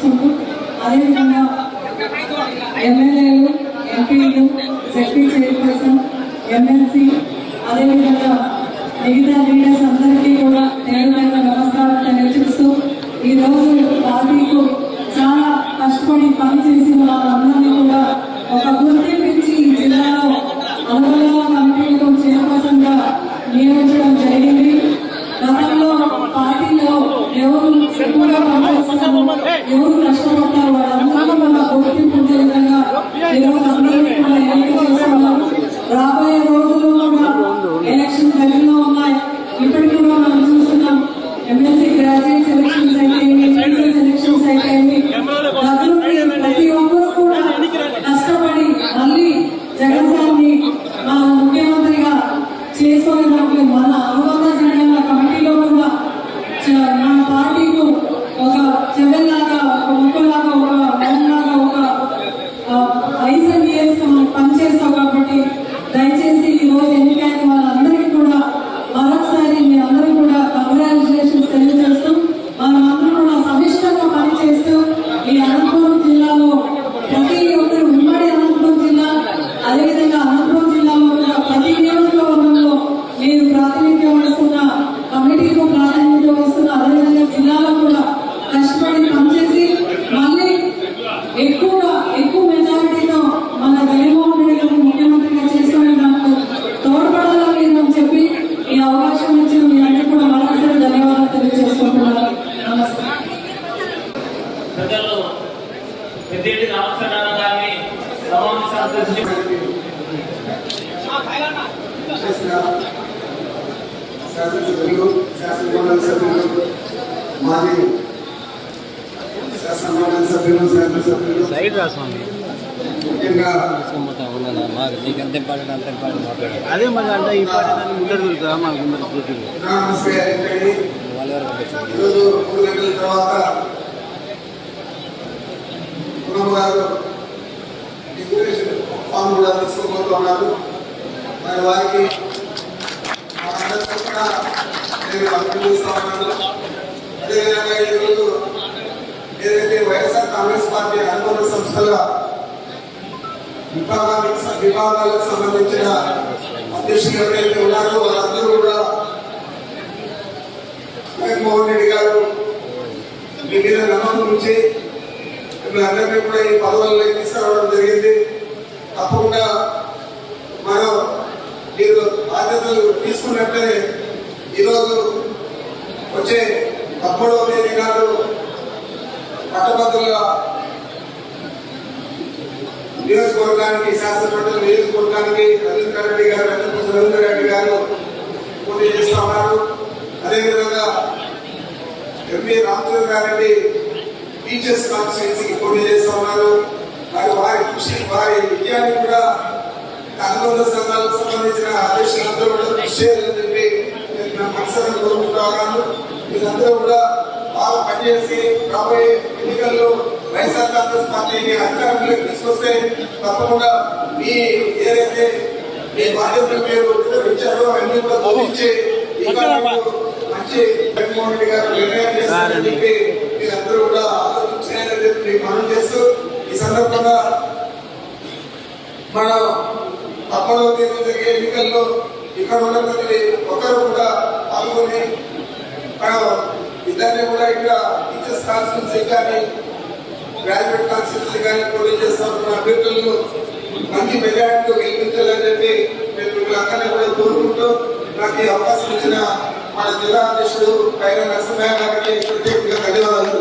తెలియజేసుకుంటూ అదేవిధంగా ఎమ్మెల్యేలు, ఎంపీలు, జెడ్పీ చైర్పర్సన్, ఎమ్మెల్సీ, అదేవిధంగా మిగతా లీడర్స్ అందరికీ కూడా నేరుగా నమస్కారం తెలియజేస్తూ ఈరోజు పార్టీకు చాలా కష్టపడి పనిచేసిన వాళ్ళందరినీ కూడా ఒక గుర్తింపించి ఈ జిల్లాలో అనుభవ కమిటీలకు చైర్పర్సన్ గా నియమించడం జరిగింది. గతంలో పార్టీలో ఎవరు ఎక్కువగా పనిచేస్తున్నారు, ఎవరు కష్టపడతారు వాళ్ళందరూ కూడా గుర్తింపు ఉండే విధంగా ఈరోజు అందరినీ కూడా ఎన్నిక చేస్తున్నారు. రాబోయే రోజుల్లో కూడా ఎలక్షన్ దగ్గరలో ఉన్నాయి. ఇప్పటికి కూడా మనం చూస్తున్నాం ఎమ్మెల్సీ గ్రాడ్యుయేట్ సెలక్షన్స్ అయితేమి, సెలక్షన్స్ అయితేమి ప్రతి ఒక్కరు కూడా కష్టపడి మళ్ళీ జగన్ సార్ని మన ముఖ్యమంత్రిగా చేసుకునే దాంట్లో మన అనుబంధ సంఘాల కమిటీలో కూడా మన పార్టీకు ఒక చెవెల్లాగా, ఒక ముక్కలాగా, ఒక మౌన్లాగా, ఒక ఐసన్ చేస్తూ మనం పనిచేస్తాం. కాబట్టి దయచేసి ఈ రోజు ఎన్నికైన వాళ్ళందరికీ కూడా మరొకసారి మీ అందరూ కూడా కంగ్రాచులేషన్స్ తెలియజేస్తూ మనమందరూ కూడా సమిష్టంగా పనిచేస్తూ ఈ అనంతపురం జిల్లాలో ప్రతి ఒక్కరు ఉమ్మడి అనంతపురం జిల్లా, అదేవిధంగా అనంతపురం జిల్లాలో కూడా ప్రతి నియోజకవర్గంలో మీరు ప్రాతినిధ్యం వహిస్తున్న కమిటీకు ప్రాతినిధ్యం వస్తున్న అదేవిధంగా జిల్లాలో కూడా కష్టపడి పనిచేసి మళ్ళీ ఎక్కువ మెజారిటీతో మన జగన్మోహన్ రెడ్డి గారిని ముఖ్యమంత్రిగా చేసుకునే దాంట్లో తోడ్పడాలని అని చెప్పి ఈ అవకాశం ఇచ్చిన మీ అందరికీ కూడా మరొకసారి ధన్యవాదాలు తెలియజేసుకుంటున్నాను. నమస్తే. మాజీ శాసనమండలి సభ్యులు, శాసనసభ్యులు, ముఖ్యంగా అదే మన అంటే ఈ పాట ఉండదు మాకు ఈరోజు 3 గంటల తర్వాత గారు డిక్లరేషన్ ఫామ్ కూడా తీసుకోబోతున్నారు. మరి వారికి కూడా నేను అభినందిస్తా ఉన్నాను. అదేవిధంగా ఈరోజు ఏదైతే వైఎస్ఆర్ కాంగ్రెస్ పార్టీ అనుబంధ సంస్థల విభాగాలకు సంబంధించిన అధ్యక్షులు ఎవరైతే ఉన్నారో వాళ్ళందరూ కూడా జగన్మోహన్ రెడ్డి గారు మీ మీద నమ్మకం ఉంచి మిమ్మల్ని కూడా ఈ పదవుల్లో తీసుకురావడం జరిగింది. తప్పకుండా మనం మీరు బాధ్యతలు తీసుకున్నట్టే ఈరోజు వచ్చే 13వ తేదీ నాడు పట్టభద్రుల నియోజకవర్గానికి, శాసనమండలి నియోజకవర్గానికి రవీంద్ర రెడ్డి గారు పోటీ చేస్తా ఉన్నారు. అదేవిధంగా ఎంపీ రామచంద్రారెడ్డి టీచర్స్ కాన్స్టిట్యున్సీకి పోటీ చేస్తా ఉన్నారు. మరి వారి కృషి, వారి విజయాన్ని కూడా అనుబంధ సంఘాలకు సంబంధించిన అధ్యక్షులందరూ కూడా కృషి చేయాలని చెప్పి నేను నా మనసులో కోరుకుంటా ఉన్నాను. మీరందరూ కూడా బాగా పనిచేసి రాబోయే ఎన్నికల్లో వైఎస్ఆర్ కాంగ్రెస్ పార్టీని అధికారంలోకి తీసుకొస్తే తప్పకుండా మీ ఏదైతే మీ బాధ్యతలు మీరు నిర్వహించారో అన్ని కూడా గౌరవించి మంచి జగన్మోహన్ రెడ్డి గారు నిర్ణయం చేస్తారని చెప్పి మీరందరూ కూడా ఆలోచించాలని చెప్పి మనం చేస్తూ ఈ సందర్భంగా మన 13వ తేదీ జరిగే ఎన్నికల్లో ఇక్కడ ఉన్న ప్రతి ఒక్కరు కూడా పాల్గొని ఇద్దరిని కూడా ఇక్కడ టీచర్స్ కాన్స్టిట్యున్సీ కానీ గ్రాడ్యుయేట్ కాన్స్టిట్యున్సీ కానీ పోటీ చేస్తున్న అభ్యర్థులను మంచి మెజార్టీతో గెలిపించాలని చెప్పి నేను మిమ్మల్ని అందరినీ కూడా కోరుకుంటూ నాకు ఈ అవకాశం ఇచ్చిన మన జిల్లా అధ్యక్షుడు పైన నరసింహయ్య గారికి ప్రత్యేకంగా ధన్యవాదాలు.